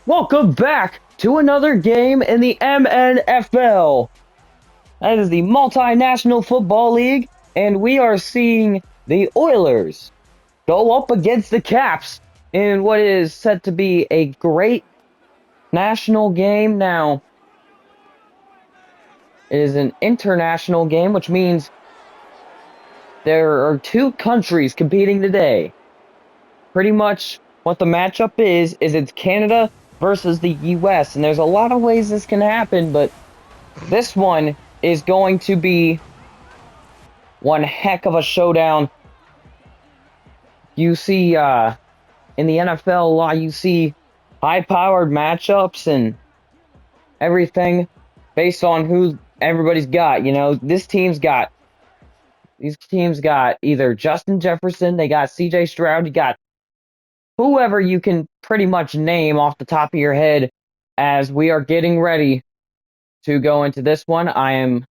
Welcome back to another game in the MNFL. That is the Multinational Football League, and we are seeing the Oilers go up against the Caps in what is set to be a great national game. Now, it is an international game, which means there are two countries competing today. Pretty much what the matchup is it's Canada versus the US, and there's a lot of ways this can happen, but this one is going to be one heck of a showdown. You see, in the NFL, a lot you see high-powered matchups and everything based on who everybody's got. You know, these teams got either Justin Jefferson, they got C.J. Stroud, you got whoever you can pretty much name off the top of your head. As we are getting ready to go into this one, I am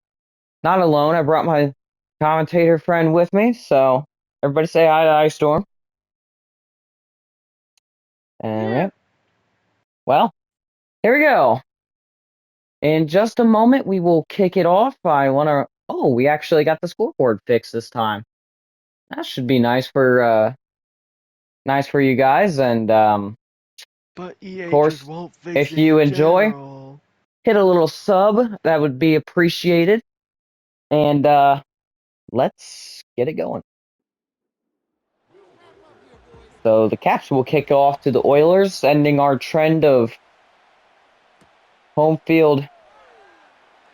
not alone. I brought my commentator friend with me, so everybody say hi to Ice Storm. And Yeah. yeah, well, here we go. In just a moment, we will kick it off. I want to. Oh, we actually got the scoreboard fixed this time. That should be nice for you guys. And But of EA just course, won't fix if it you in enjoy, general. hit a little sub. That would be appreciated. And let's get it going. So the Caps will kick off to the Oilers, ending our trend of home field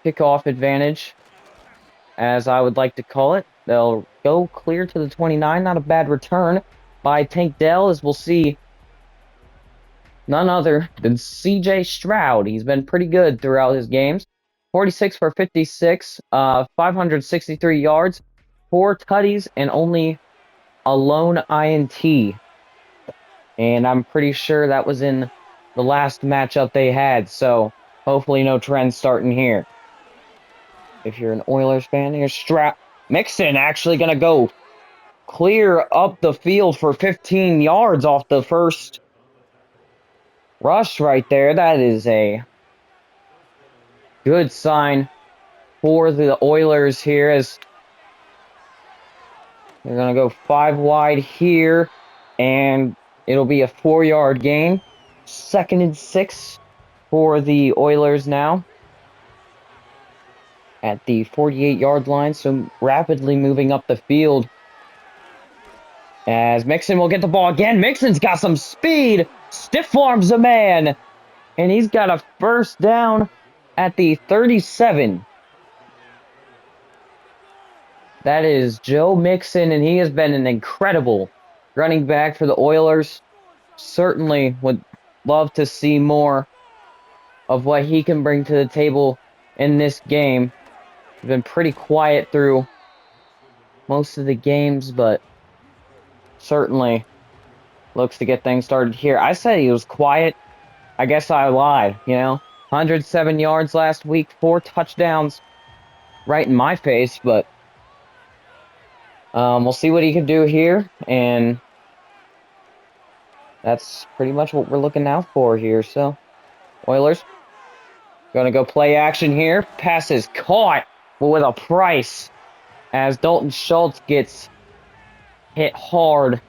kickoff advantage, as I would like to call it. They'll go clear to the 29. Not a bad return by Tank Dell, as we'll see none other than C.J. Stroud. He's been pretty good throughout his games. 46 for 56, 563 yards, 4 tutties, and only a lone INT. And I'm pretty sure that was in the last matchup they had, so hopefully no trends starting here. If you're an Oilers fan, here's Stroud. Mixon actually going to go clear up the field for 15 yards off the first rush right there. That is a good sign for the Oilers here, as they're going to go 5 wide here, and it'll be a 4-yard gain. 2nd and 6 for the Oilers now at the 48-yard line, so rapidly moving up the field. As Mixon will get the ball again. Mixon's got some speed. Stiff arms a man. And he's got a first down at the 37. That is Joe Mixon, and he has been an incredible running back for the Oilers. Certainly would love to see more of what he can bring to the table in this game. He's been pretty quiet through most of the games, but certainly looks to get things started here. I said he was quiet. I guess I lied, 107 yards last week, 4 touchdowns right in my face, but we'll see what he can do here, and that's pretty much what we're looking out for here. So, Oilers gonna go play action here. Pass is caught, but with a price, as Dalton Schultz gets hit hard,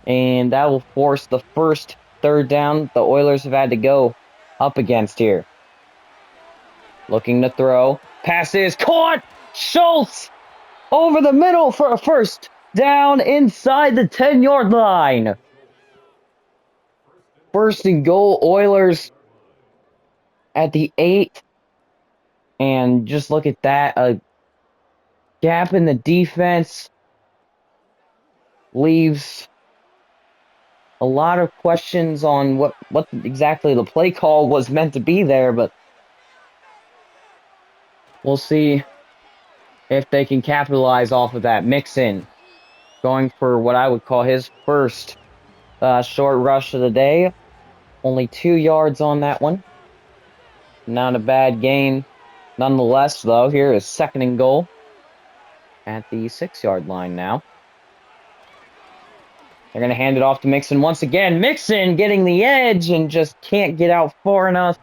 and that will force the first third down the Oilers have had to go up against here. Looking to throw. Pass is caught! Schultz over the middle for a first down inside the 10-yard line. 1st and goal, Oilers at the 8. And just look at that. A gap in the defense leaves a lot of questions on what exactly the play call was meant to be there, but we'll see if they can capitalize off of that. Mixon going for what I would call his first short rush of the day. Only 2 yards on that one. Not a bad gain. Nonetheless, though, here is 2nd and goal at the 6-yard line now. They're going to hand it off to Mixon once again. Mixon getting the edge and just can't get out far enough.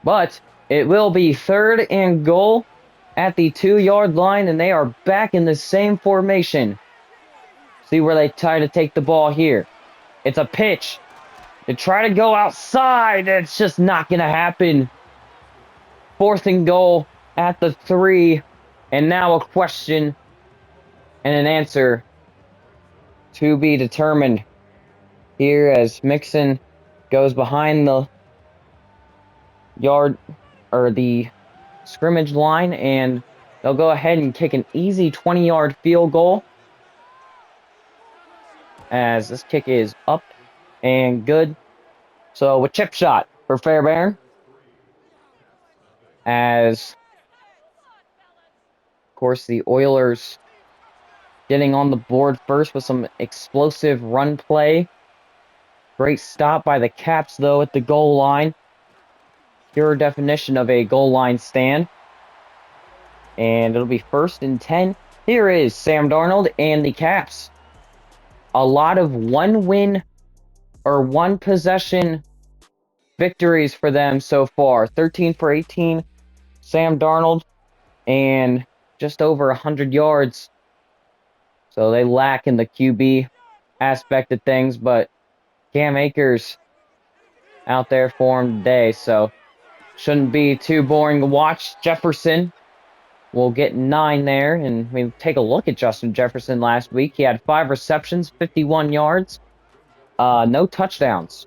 But it will be 3rd and goal at the 2-yard line, and they are back in the same formation. See where they try to take the ball here. It's a pitch. They try to go outside. It's just not going to happen. 4th and goal at the 3. And now a question and an answer to be determined here as Mixon goes behind the yard or the scrimmage line, and they'll go ahead and kick an easy 20-yard field goal as this kick is up and good. So a chip shot for Fairbairn as, of course, the Oilers getting on the board first with some explosive run play. Great stop by the Caps, though, at the goal line. Pure definition of a goal line stand. And it'll be 1st and 10. Here is Sam Darnold and the Caps. A lot of one-win or one-possession victories for them so far. 13 for 18, Sam Darnold, and just over 100 yards. So they lack in the QB aspect of things, but Cam Akers out there for him today, so shouldn't be too boring to watch. Jefferson will get 9 there, and we take a look at Justin Jefferson last week. He had 5 receptions, 51 yards, no touchdowns.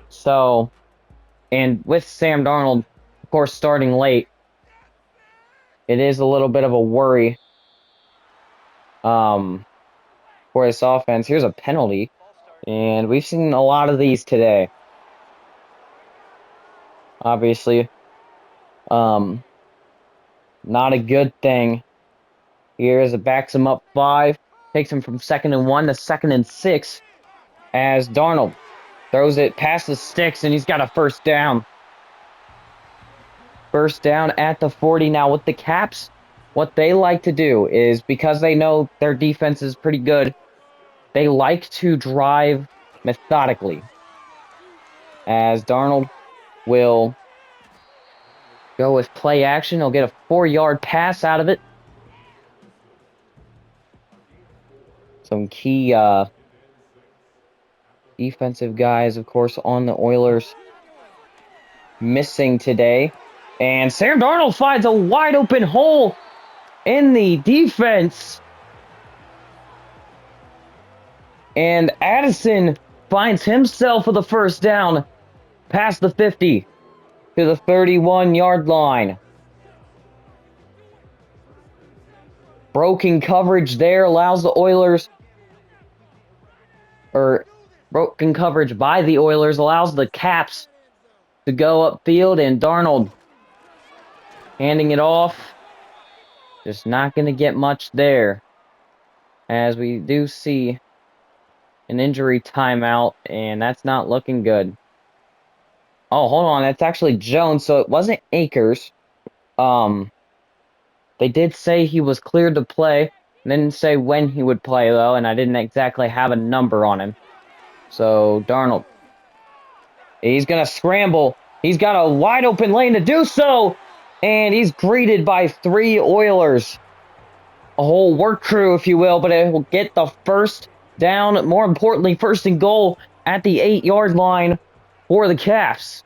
So, and with Sam Darnold, of course, starting late, it is a little bit of a worry for this offense. Here's a penalty, and we've seen a lot of these today. Obviously, not a good thing. Here as it backs him up 5, takes him from 2nd and 1 to 2nd and 6 as Darnold throws it past the sticks, and he's got a 1st down. 1st down at the 40. Now with the Caps, what they like to do is, because they know their defense is pretty good, they like to drive methodically. As Darnold will go with play action. He'll get a 4-yard pass out of it. Some key defensive guys, of course, on the Oilers missing today. And Sam Darnold finds a wide open hole in the defense. And Addison finds himself with a 1st down past the 50 to the 31-yard line. Broken coverage there allows the Oilers, or broken coverage by the Oilers allows the Caps to go upfield, and Darnold handing it off. Just not going to get much there, as we do see an injury timeout, and that's not looking good. Oh, hold on. That's actually Jones, so it wasn't Akers. They did say he was cleared to play. They didn't say when he would play, though, and I didn't exactly have a number on him. So, Darnold. He's going to scramble. He's got a wide open lane to do so, and he's greeted by 3 Oilers. A whole work crew, if you will, but it will get the 1st down. More importantly, 1st and goal at the 8-yard line for the Caps.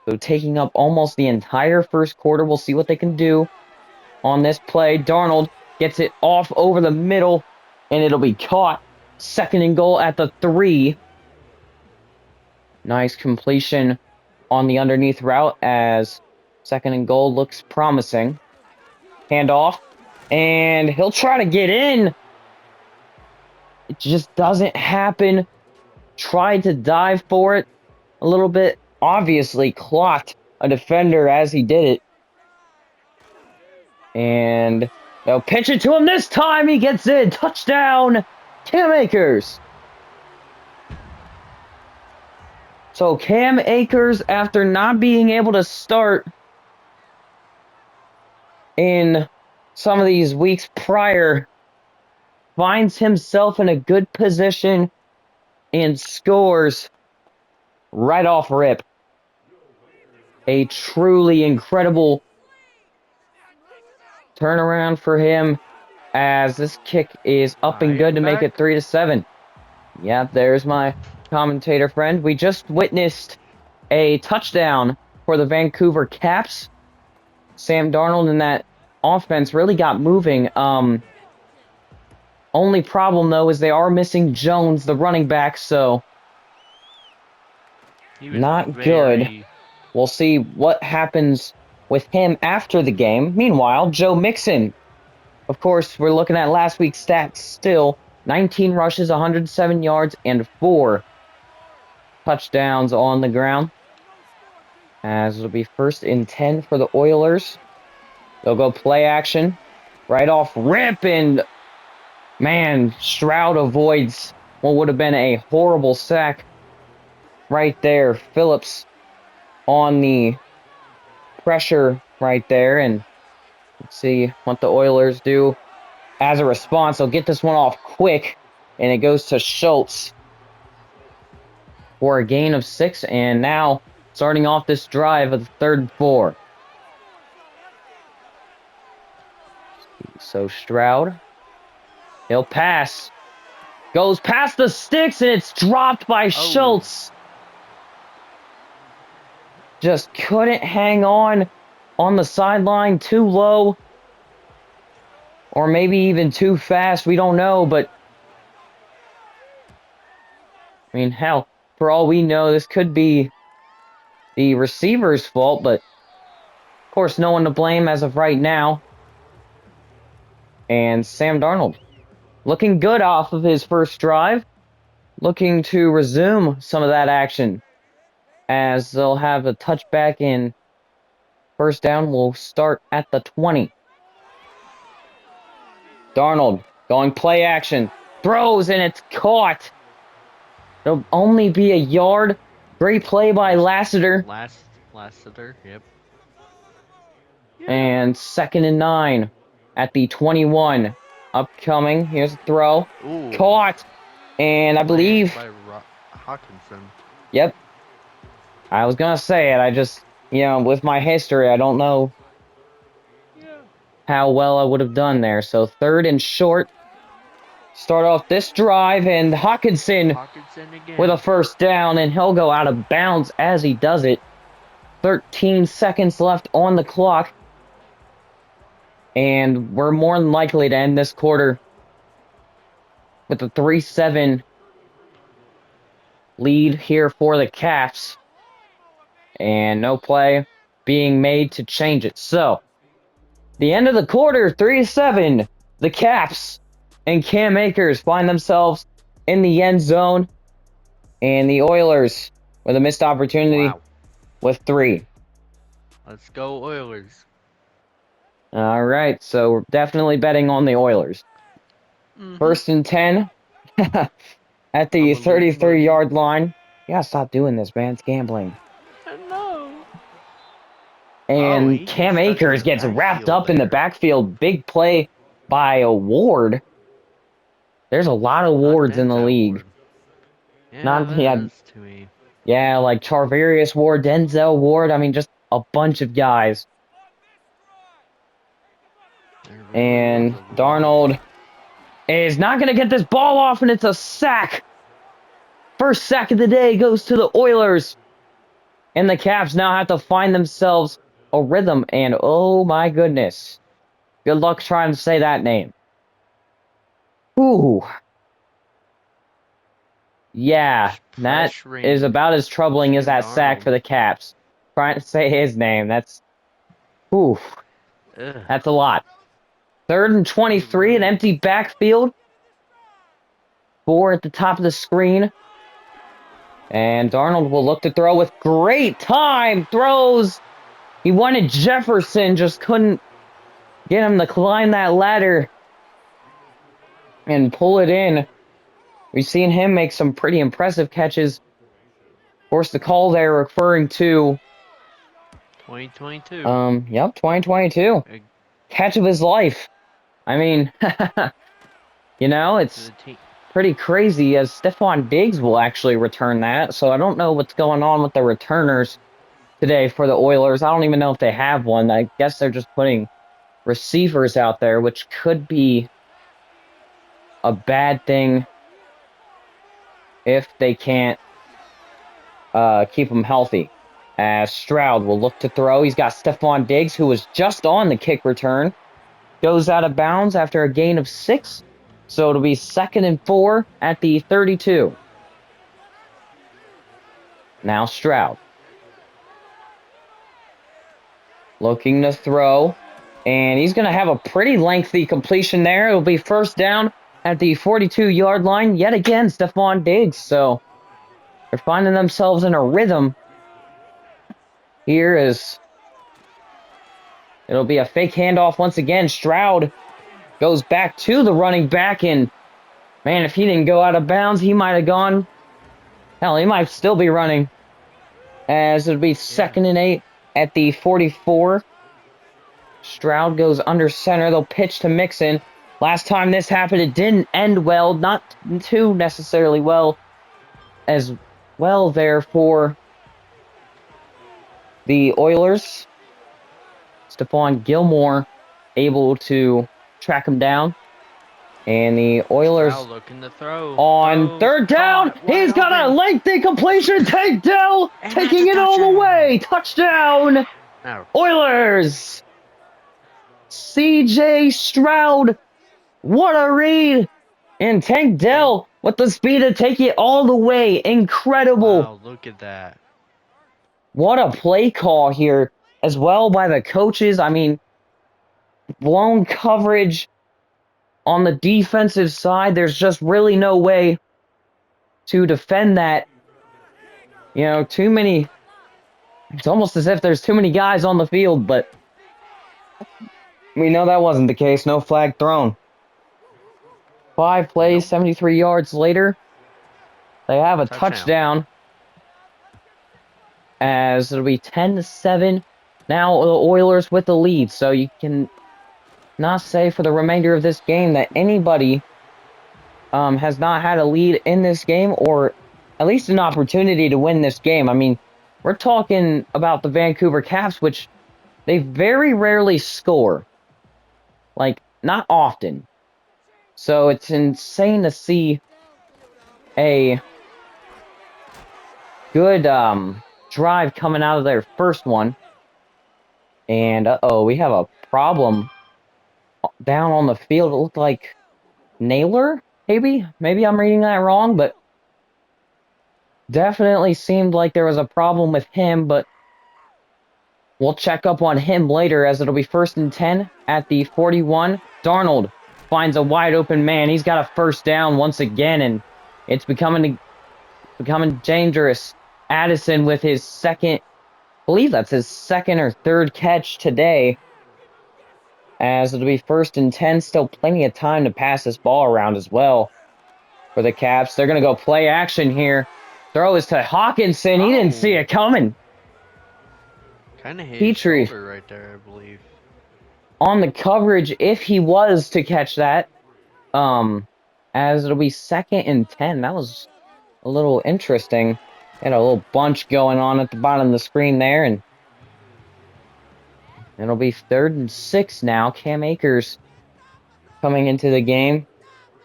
So taking up almost the entire 1st quarter. We'll see what they can do on this play. Darnold gets it off over the middle, and it'll be caught. 2nd and goal at the 3. Nice completion on the underneath route as 2nd and goal looks promising. Handoff, and he'll try to get in. It just doesn't happen. Tried to dive for it a little bit. Obviously clocked a defender as he did it. And they'll pitch it to him this time. He gets in. Touchdown, Cam Akers. So Cam Akers, after not being able to start in some of these weeks prior, finds himself in a good position and scores right off rip. A truly incredible turnaround for him as this kick is up I and good am to make it back. 3-7. Yeah, there's my commentator friend. We just witnessed a touchdown for the Vancouver Caps. Sam Darnold and that offense really got moving. Only problem though is they are missing Jones, the running back, so He was not good. very. We'll see what happens with him after the game. Meanwhile, Joe Mixon. Of course, we're looking at last week's stats still. 19 rushes, 107 yards, and 4 touchdowns on the ground. As it'll be 1st and 10 for the Oilers. They'll go play action. Right off rip, and man, Stroud avoids what would have been a horrible sack right there. Phillips on the pressure right there, and let's see what the Oilers do. As a response, they'll get this one off quick, and it goes to Schultz for a gain of 6, and now starting off this drive of the 3rd and 4. So Stroud, he'll pass. Goes past the sticks, and it's dropped by Schultz. Just couldn't hang on the sideline, too low. Or maybe even too fast, we don't know, but I mean, hell, for all we know, this could be the receiver's fault, but of course, no one to blame as of right now. And Sam Darnold looking good off of his first drive, looking to resume some of that action as they'll have a touchback in first down. Will start at the 20. Darnold going play action, throws, and it's caught. It'll only be a yard. Great play by Lassiter. Lassiter, yep. And 2nd and 9 at the 21. Upcoming. Here's a throw. Ooh. Caught. And I believe. By Hawkinson. Yep. I was going to say it. I just, with my history, I don't know how well I would have done there. So 3rd and short. Start off this drive, and Hawkinson again with a first down, and he'll go out of bounds as he does it. 13 seconds left on the clock. And we're more than likely to end this quarter with a 3-7 lead here for the Caps. And no play being made to change it. So, the end of the quarter, 3-7. The Caps and Cam Akers find themselves in the end zone. And the Oilers with a missed opportunity with 3. Let's go Oilers. All right, so we're definitely betting on the Oilers. 1st and 10 at the 33-yard line. You gotta stop doing this, man. It's gambling. No. And Cam Akers gets wrapped up in the backfield. Big play by a Ward. There's a lot of Wards in the league. Yeah, like Charvarius Ward, Denzel Ward. I mean, just a bunch of guys. And Darnold is not going to get this ball off, and it's a sack. First sack of the day goes to the Oilers. And the Caps now have to find themselves a rhythm, and oh my goodness. Good luck trying to say that name. Ooh. Yeah, that is about as troubling as that sack for the Caps. Trying to say his name, that's... Ooh. That's a lot. 3rd and 23, an empty backfield. 4 at the top of the screen. And Darnold will look to throw with great time. Throws. He wanted Jefferson, just couldn't get him to climb that ladder and pull it in. We've seen him make some pretty impressive catches. Of course, the call there referring to... 2022. Yep, 2022. catch of his life. I mean, you know, To it's the team. pretty crazy as Stephon Diggs will actually return that. So I don't know what's going on with the returners today for the Oilers. I don't even know if they have one. I guess they're just putting receivers out there, which could be a bad thing if they can't keep them healthy. As Stroud will look to throw. He's got Stephon Diggs, who was just on the kick return. Goes out of bounds after a gain of 6. So it'll be 2nd and 4 at the 32. Now Stroud looking to throw. And he's going to have a pretty lengthy completion there. It'll be first down at the 42-yard line. Yet again, Stephon Diggs. So they're finding themselves in a rhythm here as it'll be a fake handoff once again. Stroud goes back to the running back. And, man, if he didn't go out of bounds, he might have gone. Hell, he might still be running. As it'll be 2nd and 8 at the 44. Stroud goes under center. They'll pitch to Mixon. Last time this happened, it didn't end well. Not too necessarily well as well there for the Oilers. Stephon Gilmore able to track him down. And the Oilers Stroud looking to throw. on Throws. 3rd down. Caught. He's Wide got a open. lengthy completion. Tank Dell And that's taking a it all the touchdown. way. Touchdown, No. Oilers. CJ Stroud. What a read. And Tank Hey. Dell with the speed to take it all the way. Incredible. Wow, look at that. What a play call here as well by the coaches. I mean, blown coverage on the defensive side. There's just really no way to defend that. You know, too many. It's almost as if there's too many guys on the field, but we know that wasn't the case. No flag thrown. 5 plays, Nope. 73 yards later, they have a Touchdown. touchdown. As it'll be 10-7. Now the Oilers with the lead, so you can not say for the remainder of this game that anybody has not had a lead in this game, or at least an opportunity to win this game. I mean, we're talking about the Vancouver Caps, which they very rarely score. Like, not often. So it's insane to see a good drive coming out of their first one. And, uh-oh, we have a problem down on the field. It looked like Naylor, maybe? Maybe I'm reading that wrong, but definitely seemed like there was a problem with him, but we'll check up on him later as it'll be 1st and 10 at the 41. Darnold finds a wide open man. He's got a first down once again, and it's becoming dangerous. Addison with his second, I believe that's his second or third catch today. As it'll be 1st and 10, still plenty of time to pass this ball around as well for the Caps. They're going to go play action here. Throw is to Hawkinson. He didn't see it coming. Kind of hit his Petrie shoulder right there, I believe. on the coverage if he was to catch that. As it'll be 2nd and 10. That was a little interesting. Had a little bunch going on at the bottom of the screen there, and it'll be 3rd and 6 now. Cam Akers coming into the game.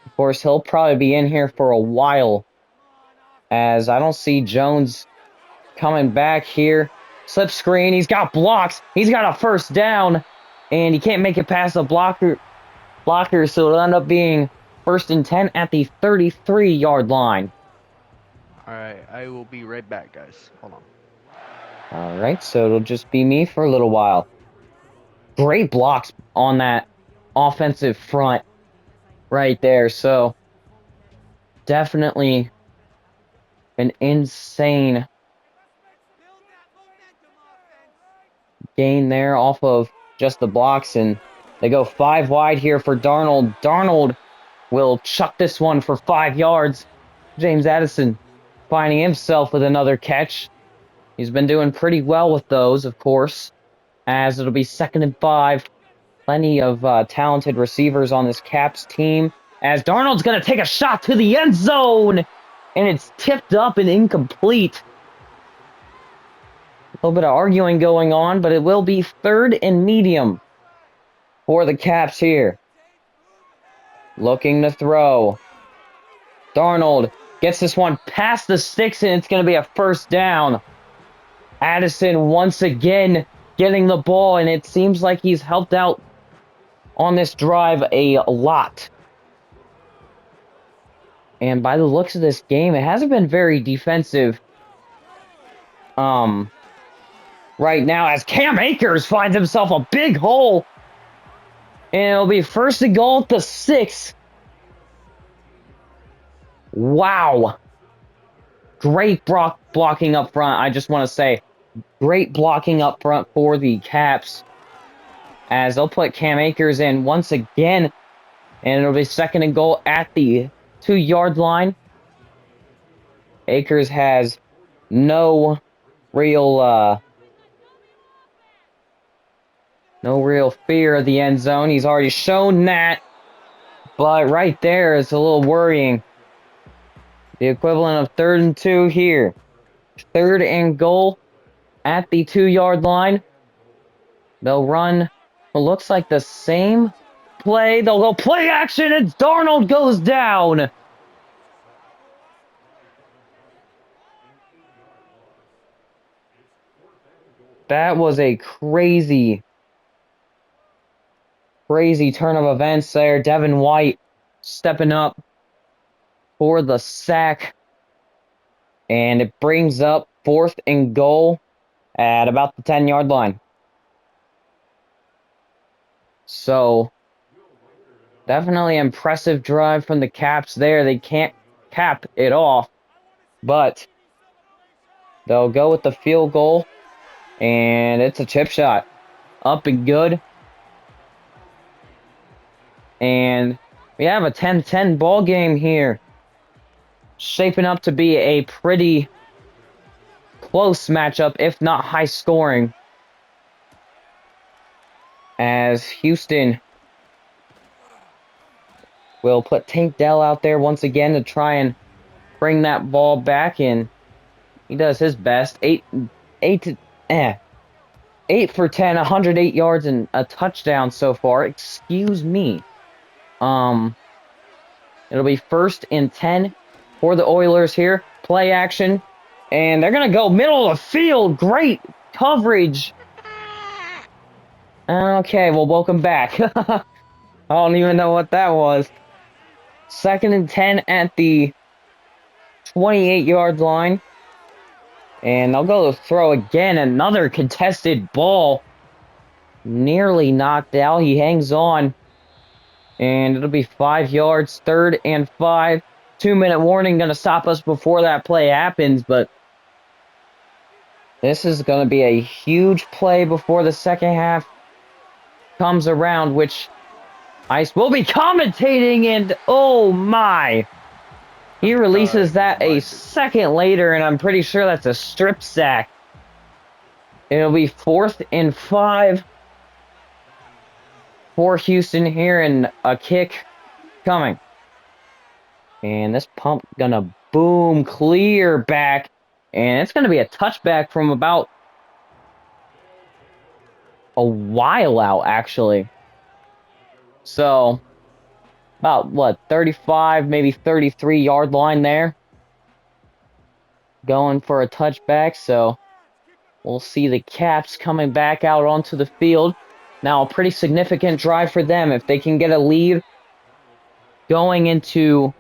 Of course, he'll probably be in here for a while, as I don't see Jones coming back here. Slip screen. He's got blocks. He's got a first down, and he can't make it past the blocker, so it'll end up being 1st and 10 at the 33-yard line. Alright, I will be right back, guys. Hold on. All right, so it'll just be me for a little while. Great blocks on that offensive front right there. So definitely an insane gain there off of just the blocks. And they go 5 wide here for Darnold. Darnold will chuck this one for 5 yards. James Addison finding himself with another catch. He's been doing pretty well with those, of course, as it'll be 2nd and 5. plenty of talented receivers on this Caps team. As Darnold's going to take a shot to the end zone, and it's tipped up and incomplete. A little bit of arguing going on, but it will be 3rd and medium for the Caps here. Looking to throw. Darnold gets this one past the sticks, and it's going to be a 1st down. Addison once again getting the ball, and it seems like he's helped out on this drive a lot. And by the looks of this game, it hasn't been very defensive right now, as Cam Akers finds himself a big hole. And it'll be 1st and goal at the 6. Wow. Great blocking up front. I just want to say, great blocking up front for the Caps, as they'll put Cam Akers in once again. And it'll be 2nd and goal at the 2-yard line. Akers has no real fear of the end zone. He's already shown that. But right there is a little worrying. The equivalent of 3rd and 2 here. 3rd and goal at the 2-yard line. They'll run what looks like the same play. They'll go play action, and Darnold goes down. That was a crazy turn of events there. Devin White stepping up for the sack. And it brings up 4th and goal at about the 10-yard line. So, definitely impressive drive from the Caps there. They can't cap it off, but they'll go with the field goal, and it's a chip shot. Up and good. And we have a 10-10 ball game here. Shaping up to be a pretty close matchup, if not high scoring. As Houston will put Tank Dell out there once again to try and bring that ball back in. He does his best. 8 for 10, 108 yards and a touchdown so far. Excuse me. It'll be 1st and 10 for the Oilers here. Play action. And they're going to go middle of the field. Great coverage. Okay, well, welcome back. I don't even know what that was. 2nd and 10 at the 28-yard line. And they'll go to throw again. Another contested ball. Nearly knocked out. He hangs on. And it'll be 5 yards. 3rd and 5. 2-minute warning going to stop us before that play happens. But this is going to be a huge play before the second half comes around, which Ice will be commentating. And oh my. He releases that a second later, and I'm pretty sure that's a strip sack. It'll be 4th and 5 for Houston here, and a kick coming. And this pump gonna boom clear back, and it's gonna be a touchback from about a while out, actually. So, about, what, 35, maybe 33-yard line there. Going for a touchback, so we'll see the Caps coming back out onto the field. Now, a pretty significant drive for them. If they can get a lead going into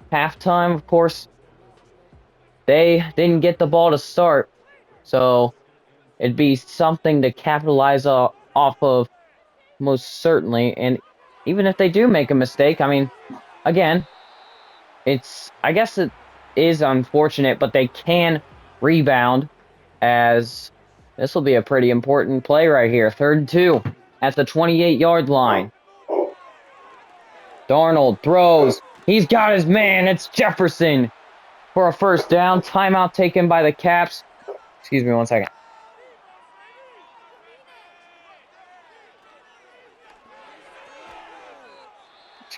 halftime, of course, they didn't get the ball to start. So, it'd be something to capitalize off of, most certainly. And even if they do make a mistake, I mean, again, I guess it is unfortunate, but they can rebound, as this will be a pretty important play right here. 3rd and 2 at the 28-yard line. Darnold throws. He's got his man. It's Jefferson for a 1st down. Timeout taken by the Caps. Excuse me one second.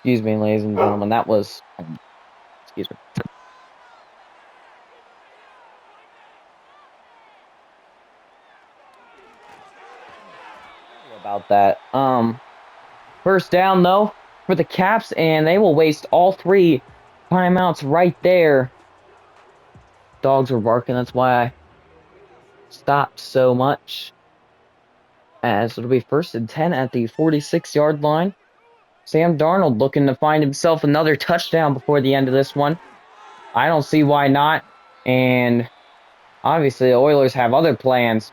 Excuse me, ladies and gentlemen. That was... Excuse me. About that. First down, though, for the Caps, and they will waste all 3 timeouts right there. Dogs were barking. That's why I stopped so much. As it'll be 1st and 10 at the 46-yard line. Sam Darnold looking to find himself another touchdown before the end of this one. I don't see why not. And obviously, the Oilers have other plans.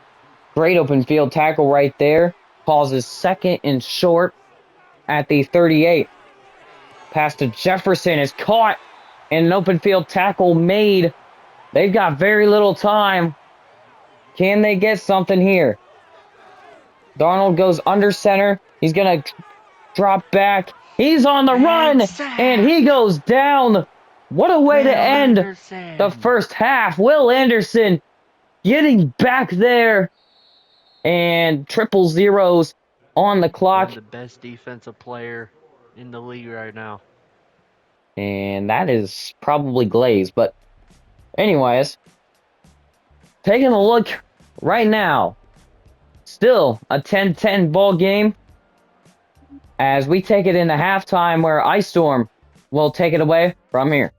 Great open field tackle right there. Causes 2nd and short at the 38. Pass to Jefferson is caught. And an open field tackle made. They've got very little time. Can they get something here? Darnold goes under center. He's going to drop back. He's on the And run. And he sacked. goes down. What a way to Will end the Anderson. first half. Will Anderson getting back there. And triple zeros on the clock. And the best defensive player in the league right now. And that is probably Glaze. But anyways, taking a look right now. Still a 10-10 ball game. As we take it into halftime where Ice Storm will take it away from here.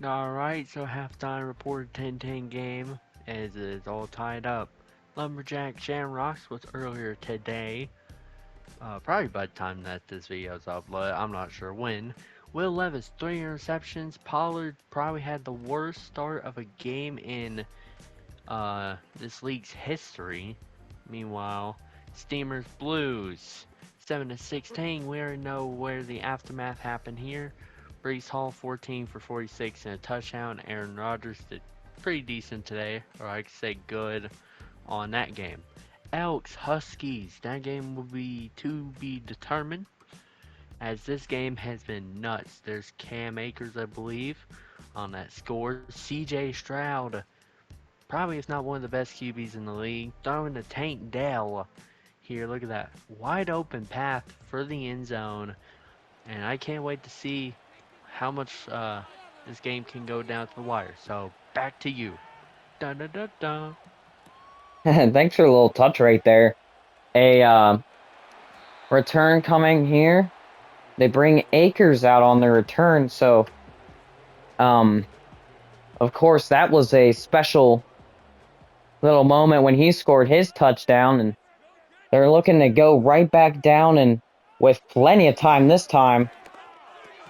Alright, so halftime reported 10-10 game as it is all tied up. Lumberjack Shamrocks was earlier today. Probably by the time that this video is uploaded, I'm not sure when. Will Levis, 3 interceptions. Pollard probably had the worst start of a game in this league's history. Meanwhile, Steamers Blues, 7-16. We already know where the aftermath happened here. Brees Hall, 14 for 46 and a touchdown. Aaron Rodgers did pretty decent today, or I could say good, on that game. Elks Huskies, that game will be to be determined, as this game has been nuts. There's Cam Akers, I believe, on that score. CJ Stroud, probably if not one of the best QBs in the league, throwing to Tank Dell. Here, look at that wide open path for the end zone, and I can't wait to see how much this game can go down to the wire. So back to you. Dun, dun, dun, dun. Thanks for a little touch right there. A return coming here. They bring Akers out on the return, so of course that was a special little moment when he scored his touchdown, and they're looking to go right back down and with plenty of time this time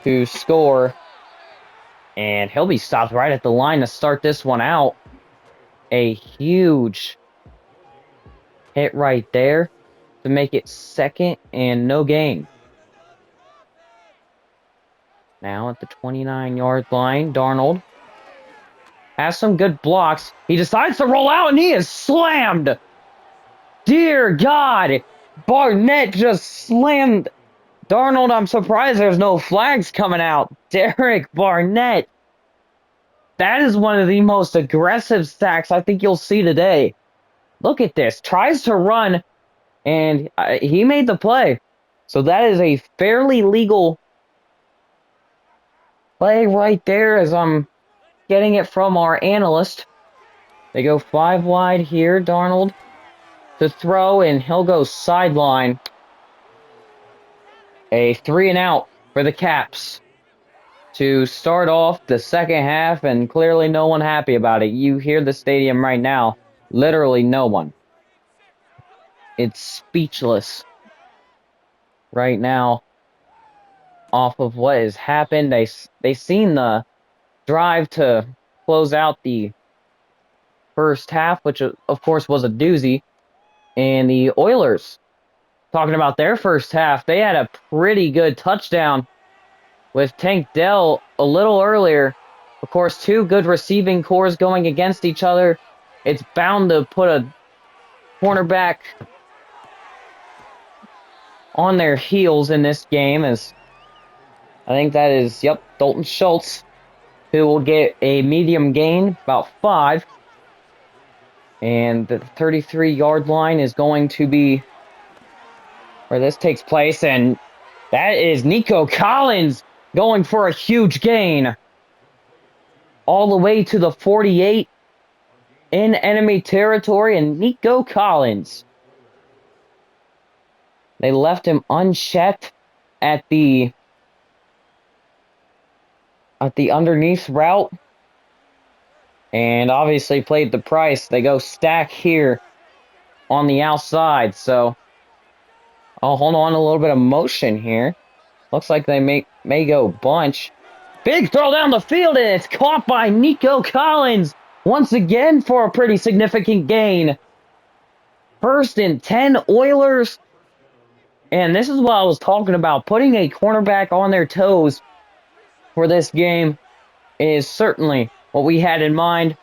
to score. And he'll be stopped right at the line to start this one out. A huge hit right there to make it 2nd and no gain. Now at the 29-yard line, Darnold has some good blocks. He decides to roll out and he is slammed. Dear God, Barnett just slammed Darnold. I'm surprised there's no flags coming out. Derek Barnett. That is one of the most aggressive sacks I think you'll see today. Look at this. Tries to run, and he made the play. So that is a fairly legal play right there as I'm getting it from our analyst. They go 5 wide here. Darnold to throw, and he'll go sideline. A 3-and-out for the Caps to start off the second half, and clearly no one happy about it. You hear the stadium right now. Literally no one. It's speechless right now off of what has happened. They seen the drive to close out the first half, which of course was a doozy. And the Oilers, talking about their first half, they had a pretty good touchdown with Tank Dell a little earlier. Of course, 2 good receiving cores going against each other. It's bound to put a cornerback on their heels in this game, as I think that is, Dalton Schultz, who will get a medium gain, about 5. And the 33-yard line is going to be where this takes place, and That is Nico Collins going for a huge gain. All the way to the 48 in enemy territory, and Nico Collins. They left him unchecked at the underneath route, and obviously played the price. They go stack here on the outside, so I'll hold on a little bit of motion here. Looks like they may go bunch. Big throw down the field, and it's caught by Nico Collins once again for a pretty significant gain. First and 10 Oilers. And this is what I was talking about. Putting a cornerback on their toes for this game is certainly what we had in mind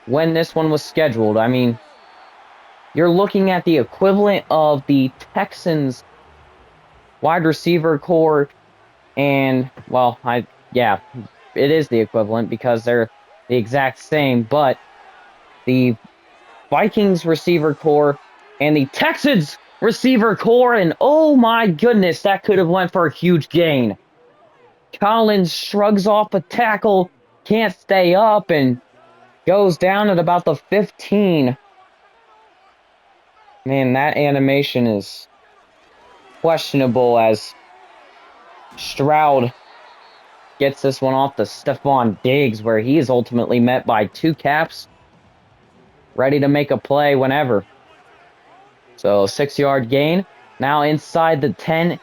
when this one was scheduled. I mean, you're looking at the equivalent of the Texans wide receiver core, and well, yeah, it is the equivalent because they're the exact same, but the Vikings receiver core and the Texans receiver core, and oh my goodness, that could have went for a huge gain. Collins shrugs off a tackle, can't stay up, and goes down at about the 15. Man, that animation is questionable as Stroud gets this one off to Stephon Diggs, where he is ultimately met by two caps, ready to make a play whenever. So 6-yard gain. Now inside the 10.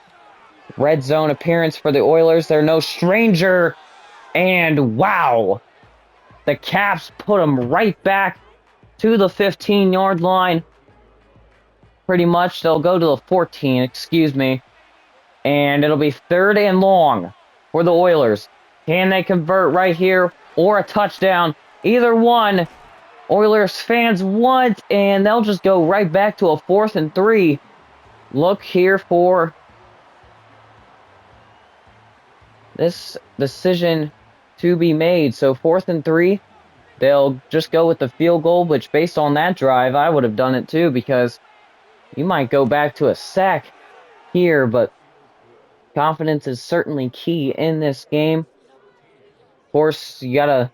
Red zone appearance for the Oilers. They're no stranger. And wow, the Caps put them right back to the 15-yard line. Pretty much, they'll go to the 14, excuse me. And it'll be 3rd and long for the Oilers. Can they convert right here or a touchdown? Either one, Oilers fans want, and they'll just go right back to a 4th and 3. Look here for this decision to be made. So 4th and 3, they'll just go with the field goal, which based on that drive, I would have done it too, because you might go back to a sack here, but confidence is certainly key in this game. Of course, you gotta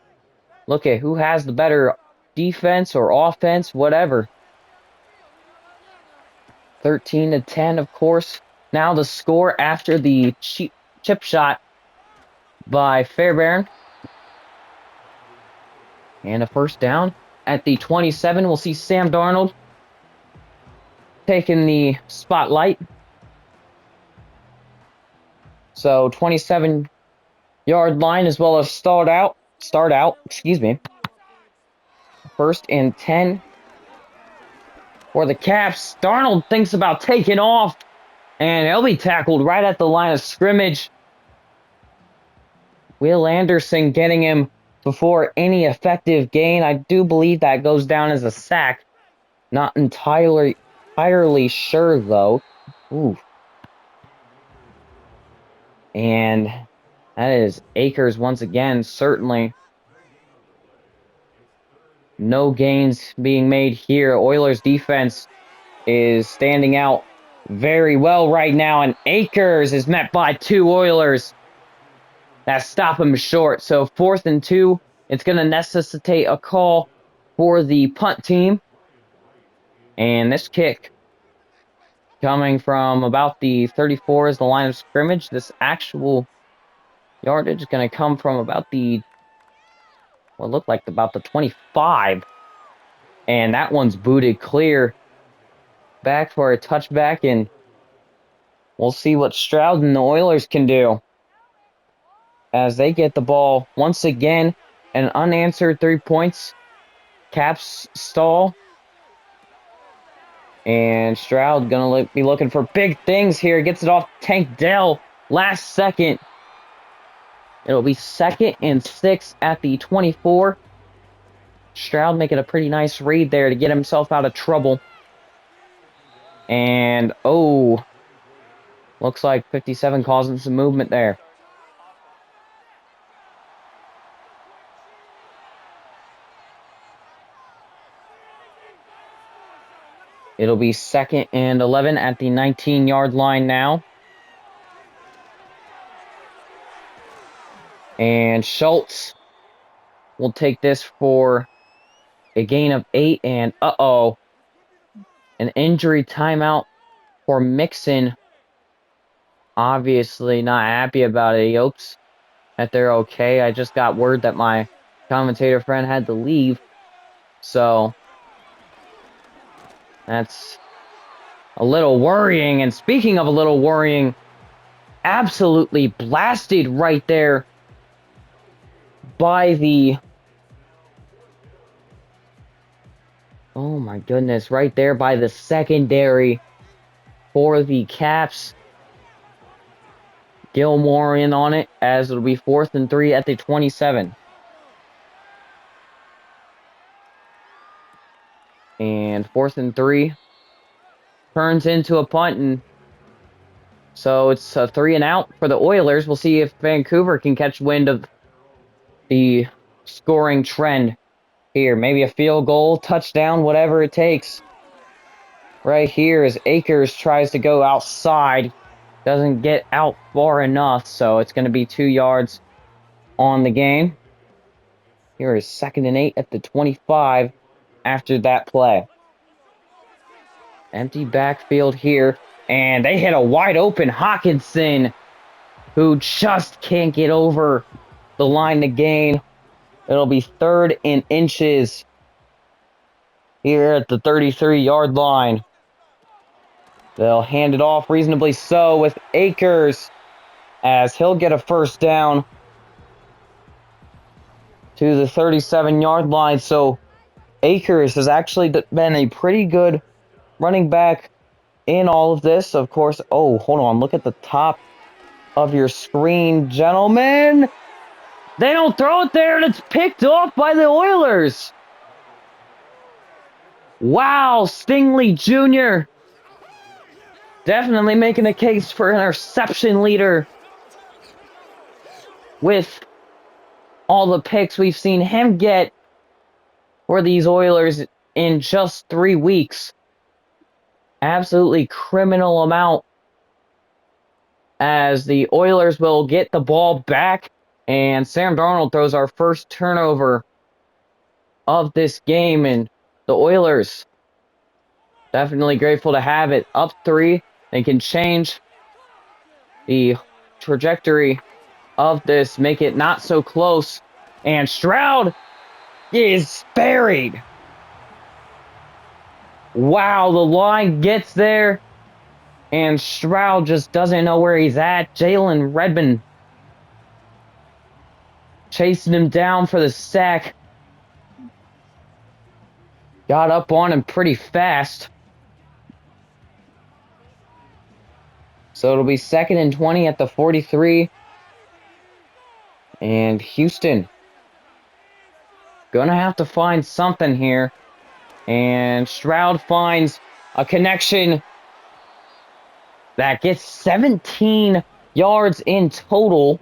look at who has the better defense or offense, whatever. 13-10, of course. Now the score after the chip shot by Fairbairn. And a first down at the 27. We'll see Sam Darnold taking the spotlight. So 27-yard line as well as start out, excuse me. 1st and 10 for the Caps. Darnold thinks about taking off, and he'll be tackled right at the line of scrimmage. Will Anderson getting him before any effective gain. I do believe that goes down as a sack. Not entirely sure, though. Ooh. And that is Akers once again, certainly. No gains being made here. Oilers defense is standing out very well right now, and Akers is met by 2 Oilers that stop him short. So 4th and 2, it's going to necessitate a call for the punt team. And this kick coming from about the 34 is the line of scrimmage. This actual yardage is going to come from about the, what looked like about the 25. And that one's booted clear back for a touchback, and we'll see what Stroud and the Oilers can do as they get the ball once again. An unanswered 3 points. Caps stall. And Stroud going to be looking for big things here. Gets it off Tank Dell last second. It'll be 2nd and 6 at the 24. Stroud making a pretty nice read there to get himself out of trouble. And, oh, looks like 57 causing some movement there. It'll be 2nd and 11 at the 19-yard line now. And Schultz will take this for a gain of 8. And uh-oh, an injury timeout for Mixon. Obviously not happy about it. He hopes that they're okay. I just got word that my commentator friend had to leave. So that's a little worrying. And speaking of a little worrying, absolutely blasted right there by the... Oh my goodness, right there by the secondary for the Caps. Gilmore in on it as it'll be 4th and 3 at the 27. And 4th and 3 turns into a punt, and so it's a 3 and out for the Oilers. We'll see if Vancouver can catch wind of the scoring trend here. Maybe a field goal, touchdown, whatever it takes. Right here as Akers tries to go outside. Doesn't get out far enough, so it's going to be 2 yards on the game. Here is 2nd and 8 at the 25 after that play. Empty backfield here, and they hit a wide open Hawkinson, who just can't get over the line to gain. It'll be 3rd and inches here at the 33-yard line. They'll hand it off reasonably so with Akers, as he'll get a first down to the 37-yard line. So Akers has actually been a pretty good running back in all of this. Of course, oh, hold on. Look at the top of your screen, gentlemen. They don't throw it there, and it's picked off by the Oilers. Wow, Stingley Jr. definitely making a case for interception leader with all the picks we've seen him get for these Oilers in just 3 weeks. Absolutely criminal amount, as the Oilers will get the ball back, and Sam Darnold throws our first turnover of this game, and the Oilers definitely grateful to have it. Up 3, they can change the trajectory of this, make it not so close, and Stroud is buried. Wow, the line gets there, and Stroud just doesn't know where he's at. Jalen Redmond chasing him down for the sack. Got up on him pretty fast. So it'll be 2nd and 20 at the 43. And Houston gonna have to find something here. And Stroud finds a connection that gets 17 yards in total.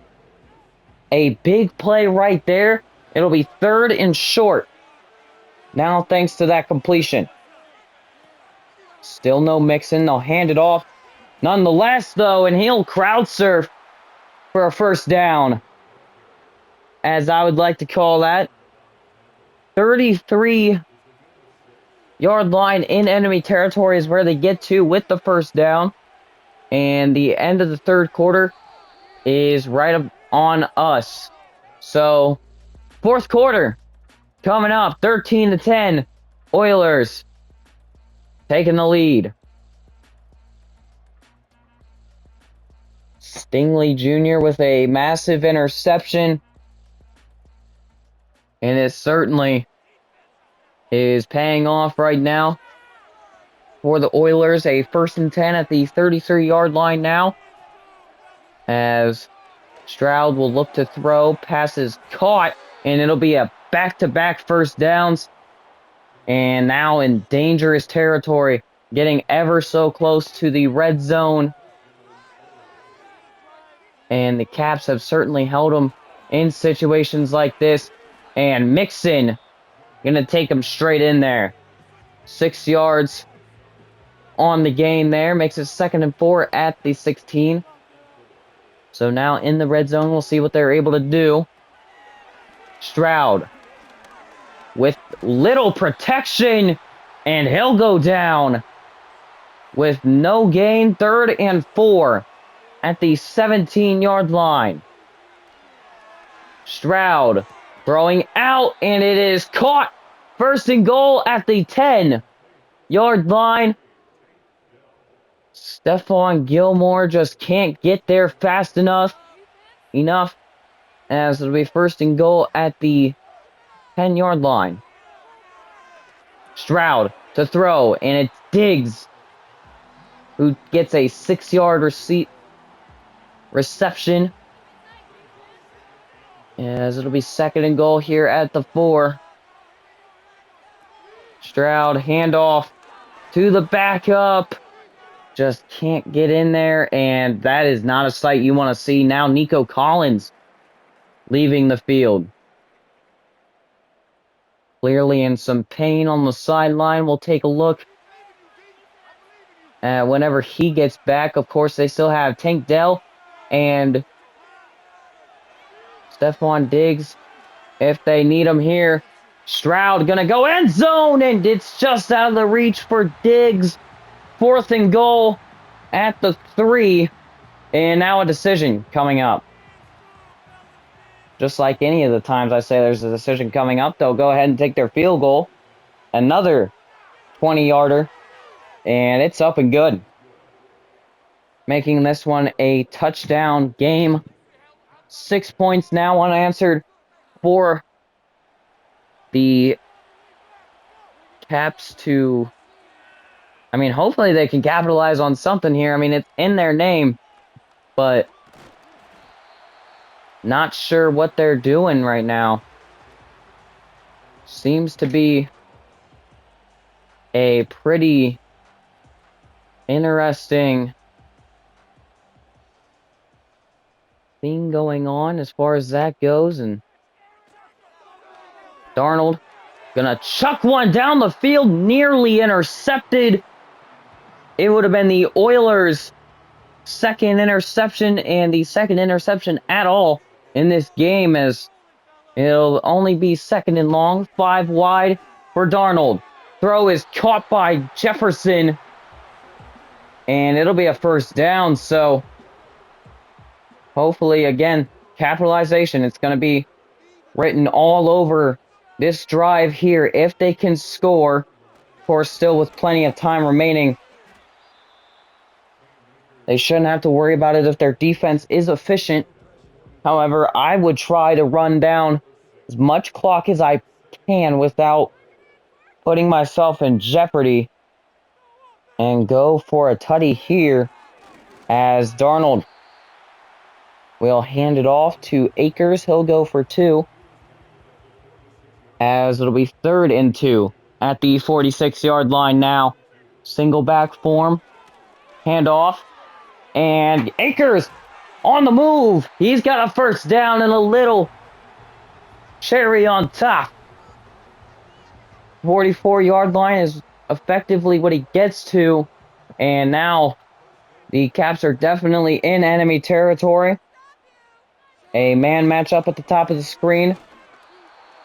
A big play right there. It'll be 3rd and short. Now thanks to that completion. Still no Mixon. They'll hand it off. Nonetheless, though, and he'll crowd surf for a first down, as I would like to call that. 33-yard line in enemy territory is where they get to with the first down. And the end of the 3rd quarter is right up on us. So, 4th quarter coming up, 13-10. Oilers taking the lead. Stingley Jr. with a massive interception. And it certainly is paying off right now for the Oilers. A 1st and 10 at the 33-yard line now, as Stroud will look to throw. Passes caught, and it'll be a back-to-back first downs. And now in dangerous territory, getting ever so close to the red zone. And the Caps have certainly held them in situations like this. And Mixon going to take them straight in there. 6 yards on the gain there. Makes it 2nd and 4 at the 16. So now in the red zone, we'll see what they're able to do. Stroud with little protection, and he'll go down with no gain. 3rd and 4 at the 17-yard line. Stroud throwing out, and it is caught. 1st and goal at the 10-yard line. Stephon Gilmore just can't get there fast enough. As it'll be 1st and goal at the 10-yard line. Stroud to throw, and it's Diggs who gets a 6-yard reception. As it'll be 2nd and goal here at the 4. Stroud handoff to the backup. Just can't get in there, and that is not a sight you want to see. Now Nico Collins leaving the field. Clearly in some pain on the sideline. We'll take a look whenever he gets back. Of course, they still have Tank Dell and Stephon Diggs if they need him here. Stroud gonna go end zone, and it's just out of the reach for Diggs. 4th and goal at the 3, and now a decision coming up. Just like any of the times I say there's a decision coming up, they'll go ahead and take their field goal. Another 20-yarder, and it's up and good. Making this one a touchdown game. 6 points now unanswered for the Caps to... hopefully they can capitalize on something here. It's in their name, but not sure what they're doing right now. Seems to be a pretty interesting thing going on as far as that goes. And Darnold gonna chuck one down the field, nearly intercepted. It would have been the Oilers' 2nd interception, and the 2nd interception at all in this game, as it'll only be 2nd and long. 5 wide for Darnold. Throw is caught by Jefferson, and it'll be a 1st down. So hopefully, again, capitalization. It's going to be written all over this drive here if they can score. Of course, still with plenty of time remaining. They shouldn't have to worry about it if their defense is efficient. However, I would try to run down as much clock as I can without putting myself in jeopardy and go for a tutty here, as Darnold will hand it off to Akers. He'll go for 2, as it'll be 3rd and 2 at the 46-yard line now. Single back form. Handoff. And Akers on the move. He's got a 1st down and a little cherry on top. 44-yard line is effectively what he gets to. And now the Caps are definitely in enemy territory. A man matchup at the top of the screen.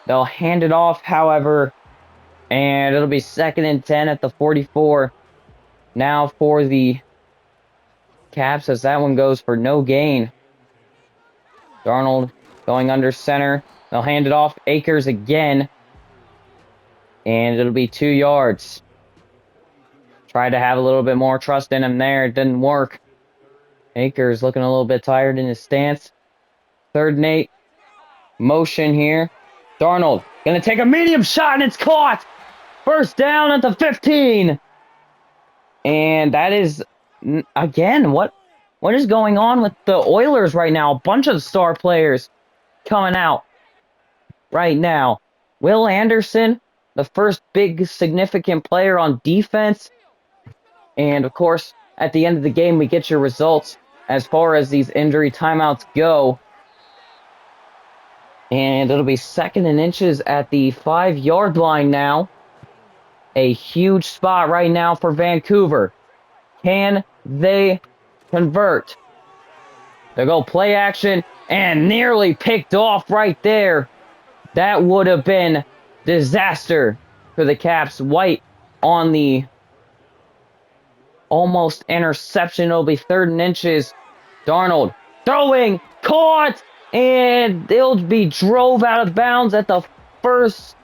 They'll hand it off, however, and it'll be 2nd and 10 at the 44. Now for the Caps, as that one goes for no gain. Darnold going under center. They'll hand it off. Akers again. And it'll be 2 yards. Tried to have a little bit more trust in him there. It didn't work. Akers looking a little bit tired in his stance. 3rd and 8. Motion here. Darnold going to take a medium shot, and it's caught. 1st down at the 15. And that is, again, what is going on with the Oilers right now? A bunch of star players coming out right now. Will Anderson, the first big significant player on defense. And, of course, at the end of the game, we get your results as far as these injury timeouts go. And it'll be 2nd and inches at the 5-yard line now. A huge spot right now for Vancouver. Can they convert? They go play action and nearly picked off right there. That would have been disaster for the Caps. White on the almost interception. It'll be 3rd and inches. Darnold throwing, caught, and they'll be drove out of bounds at the 1st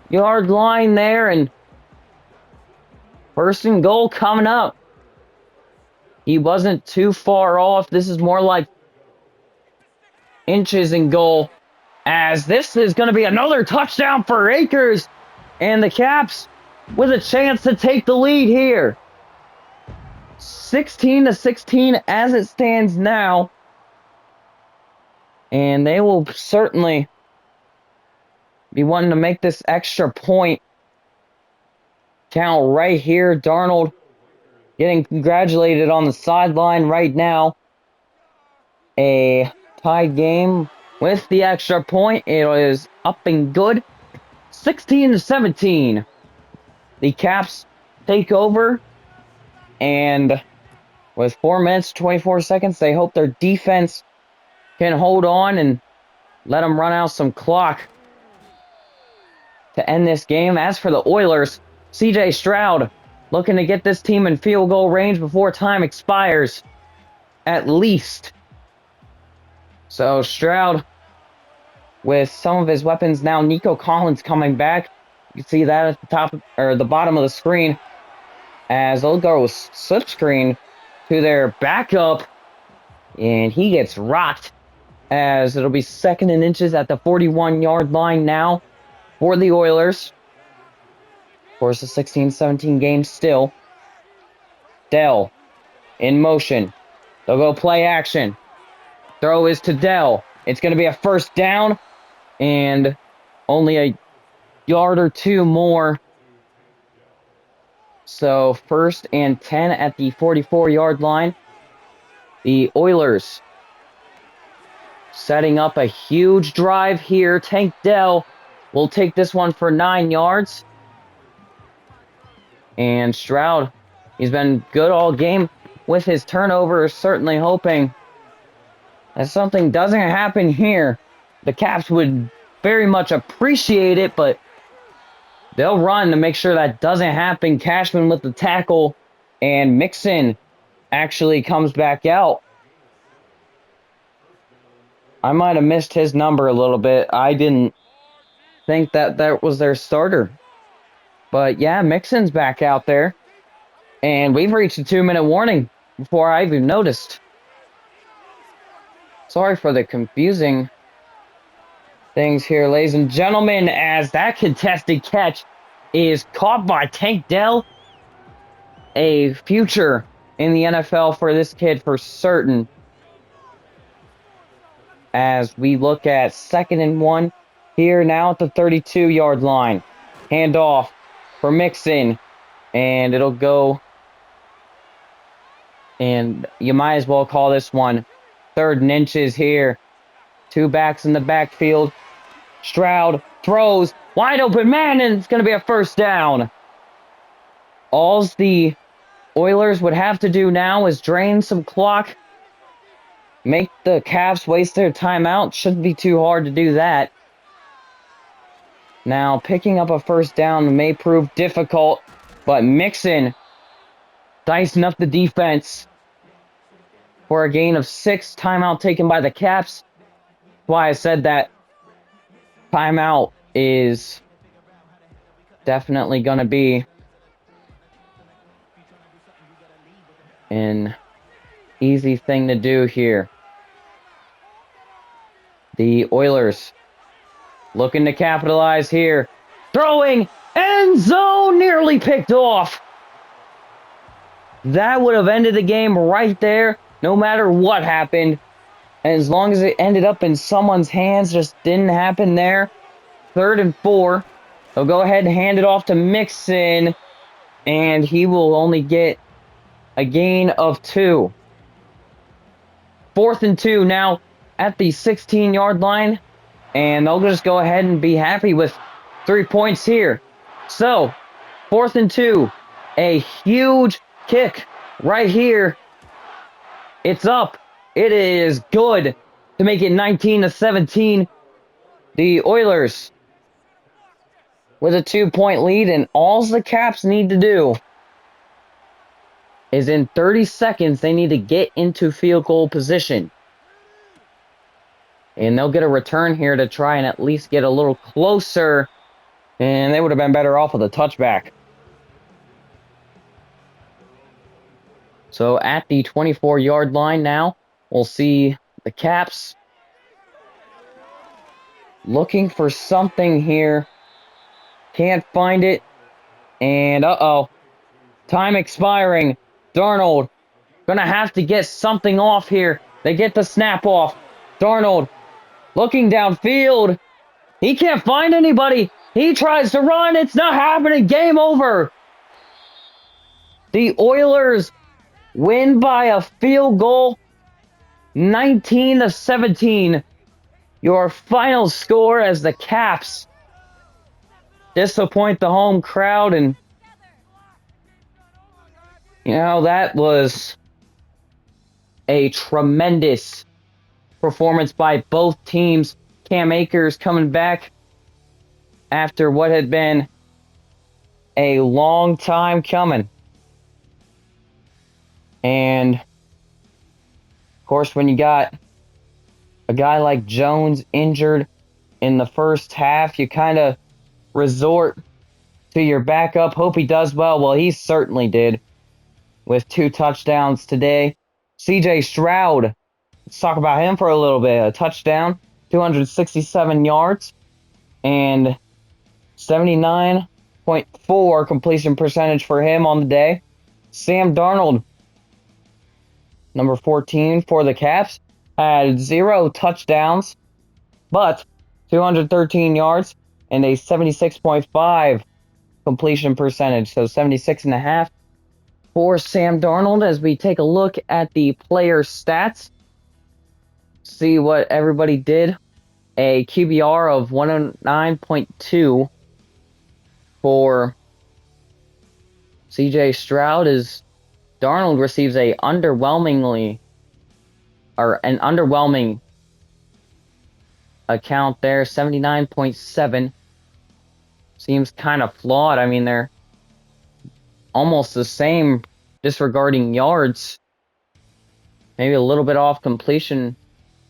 yard line there, and 1st and goal coming up. He wasn't too far off. This is more like inches and goal, as this is going to be another touchdown for Akers, and the Caps with a chance to take the lead here. 16-16 as it stands now, and they will certainly be wanting to make this extra point count right here. Darnold getting congratulated on the sideline right now. A tied game with the extra point. It is up and good. 16-17. The Caps take over, and with 4 minutes, 24 seconds, they hope their defense can hold on and let them run out some clock to end this game. As for the Oilers, CJ Stroud looking to get this team in field goal range before time expires, at least. So Stroud with some of his weapons now. Nico Collins coming back. You can see that at the top or the bottom of the screen, as they'll go slip screen to their backup, and he gets rocked, as it'll be 2nd and inches at the 41-yard line now for the Oilers. Of course, a 16-17 game still. Dell in motion. They'll go play action. Throw is to Dell. It's going to be a 1st down, and only a yard or 2 more. So 1st and 10 at the 44-yard line. The Oilers setting up a huge drive here. Tank Dell will take this one for 9 yards. And Stroud, he's been good all game with his turnovers, certainly hoping that something doesn't happen here. The Caps would very much appreciate it, but they'll run to make sure that doesn't happen. Cashman with the tackle, and Mixon actually comes back out. I might have missed his number a little bit. I didn't think that was their starter. But yeah, Mixon's back out there. And we've reached a 2-minute warning before I even noticed. Sorry for the confusing things here, ladies and gentlemen, as that contested catch is caught by Tank Dell. A future in the NFL for this kid for certain. As we look at 2nd and 1 here now at the 32-yard line. Handoff for Mixon, and it'll go, and you might as well call this one 3rd and inches here. 2 backs in the backfield. Stroud throws, wide open man, and it's going to be a 1st down. All the Oilers would have to do now is drain some clock, make the Caps waste their timeout. Shouldn't be too hard to do that. Now, picking up a 1st down may prove difficult, but Mixon dicing up the defense for a gain of 6. Timeout taken by the Caps. That's why I said that timeout is definitely going to be an easy thing to do here. The Oilers looking to capitalize here. Throwing, end zone, nearly picked off. That would have ended the game right there, no matter what happened. And as long as it ended up in someone's hands, just didn't happen there. 3rd and 4. They'll go ahead and hand it off to Mixon, and he will only get a gain of 2. 4th and 2 now at the 16-yard line. And they'll just go ahead and be happy with 3 points here. So, 4th and 2. A huge kick right here. It's up. It is good to make it 19-17. The Oilers with a 2-point lead, and all the Caps need to do is in 30 seconds, they need to get into field goal position. And they'll get a return here to try and at least get a little closer. And they would have been better off with a touchback. So at the 24-yard line now, we'll see the Caps looking for something here. Can't find it. And uh-oh. Time expiring. Darnold gonna have to get something off here. They get the snap off. Darnold looking downfield. He can't find anybody. He tries to run. It's not happening. Game over. The Oilers win by a field goal. 19-17. Your final score as the Caps disappoint the home crowd. And, you know, that was a tremendous performance by both teams. Cam Akers coming back after what had been a long time coming. And, of course, when you got a guy like Jones injured in the first half, you kind of resort to your backup. Hope he does well. Well, he certainly did with 2 touchdowns today. CJ Stroud, let's talk about him for a little bit. A touchdown, 267 yards, and 79.4 completion percentage for him on the day. Sam Darnold, number 14 for the Caps, had 0 touchdowns, but 213 yards and a 76.5 completion percentage. So 76.5 for Sam Darnold. As we take a look at the player stats, see what everybody did. A QBR of 109.2 for CJ Stroud, as Darnold receives an underwhelming account there. 79.7 seems kind of flawed. I mean, they're almost the same disregarding yards, maybe a little bit off completion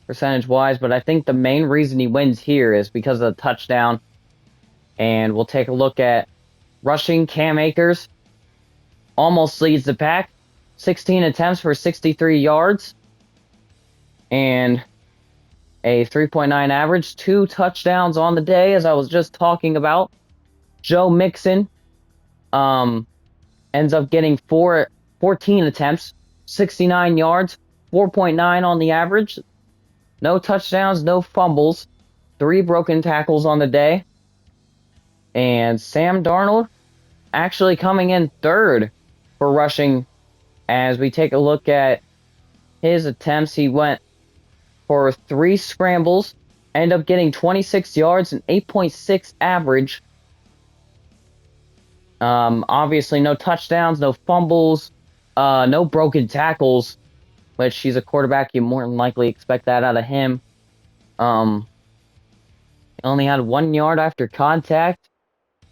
percentage wise, but I think the main reason he wins here is because of the touchdown. And we'll take a look at rushing. Cam Akers almost leads the pack. 16 attempts for 63 yards and a 3.9 average. 2 touchdowns on the day, as I was just talking about. Joe Mixon ends up getting 14 attempts, 69 yards, 4.9 on the average. No touchdowns, no fumbles, 3 broken tackles on the day. And Sam Darnold actually coming in third for rushing. As we take a look at his attempts, he went for 3 scrambles, ended up getting 26 yards and 8.6 average. Obviously no touchdowns, no fumbles, no broken tackles, which he's a quarterback. You more than likely expect that out of him. He only had 1 yard after contact,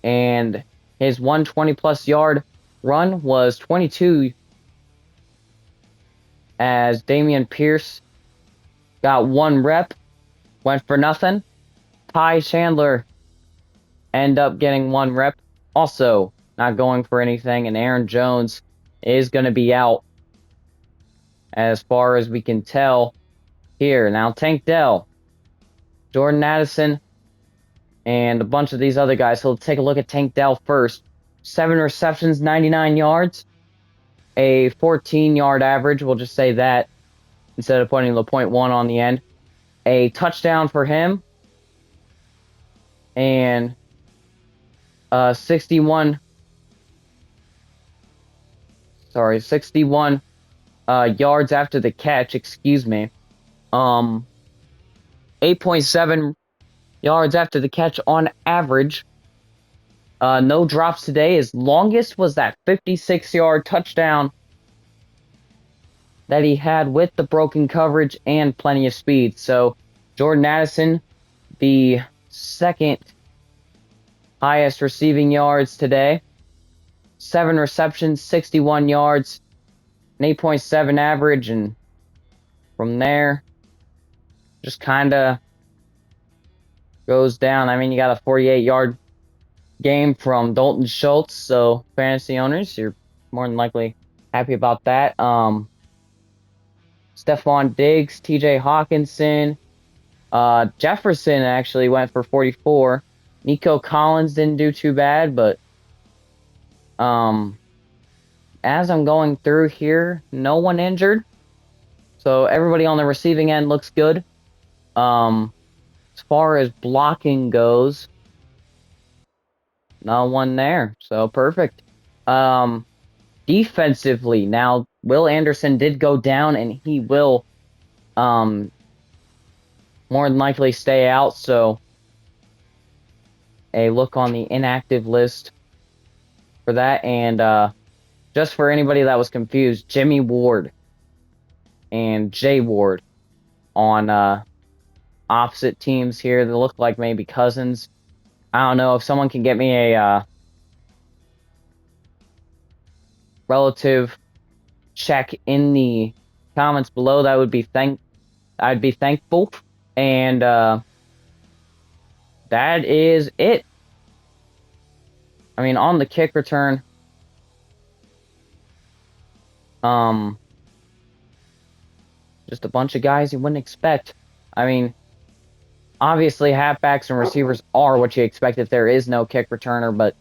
and his 120-plus yard run was 22, as Damian Pierce got 1 rep, went for nothing. Ty Chandler ended up getting 1 rep, also not going for anything, and Aaron Jones is going to be out as far as we can tell here. Now, Tank Dell, Jordan Addison, and a bunch of these other guys. So let's take a look at Tank Dell first. 7 receptions, 99 yards, a 14-yard average. We'll just say that instead of putting the .1 on the end. A touchdown for him, and 61 yards after the catch, excuse me. 8.7 yards after the catch on average. No drops today. His longest was that 56-yard touchdown that he had with the broken coverage and plenty of speed. So Jordan Addison, the second highest receiving yards today, 7 receptions, 61 yards, an 8.7 average, and from there, just kind of goes down. I mean, you got a 48-yard game from Dalton Schultz, so fantasy owners, you're more than likely happy about that. Stephon Diggs, TJ Hawkinson, Jefferson actually went for 44. Nico Collins didn't do too bad, but as I'm going through here, no one injured. So everybody on the receiving end looks good. As far as blocking goes, no one there. So perfect. Defensively, now Will Anderson did go down and he will more than likely stay out, so a look on the inactive list for that. And just for anybody that was confused, Jimmy Ward and Jay Ward on opposite teams here. They look like maybe cousins. I don't know if someone can get me a relative check in the comments below. That would be I'd be thankful. And that is it. I mean, on the kick return, just a bunch of guys you wouldn't expect. I mean, obviously halfbacks and receivers are what you expect if there is no kick returner, but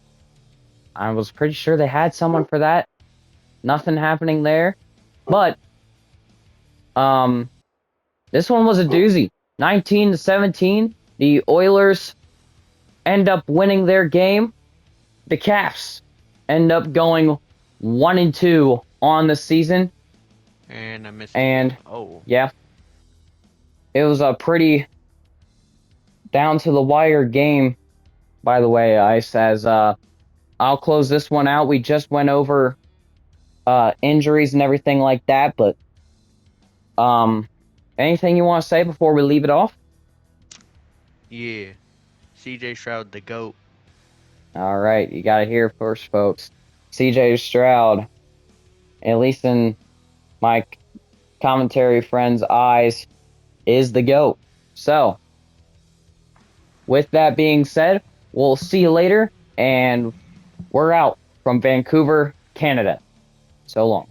I was pretty sure they had someone for that. Nothing happening there. But this one was a doozy. 19-17. The Oilers end up winning their game. The Caps end up going 1-2 on the season. And I missed. And oh, yeah, it was a pretty down to the wire game, by the way, Ice, as I'll close this one out. We just went over injuries and everything like that, but anything you want to say before we leave it off? yeah. CJ Stroud, the GOAT. All right, you got to hear first, folks. CJ Stroud, at least in my commentary friends' eyes, is the GOAT. So, with that being said, we'll see you later, and we're out from Vancouver, Canada. So long.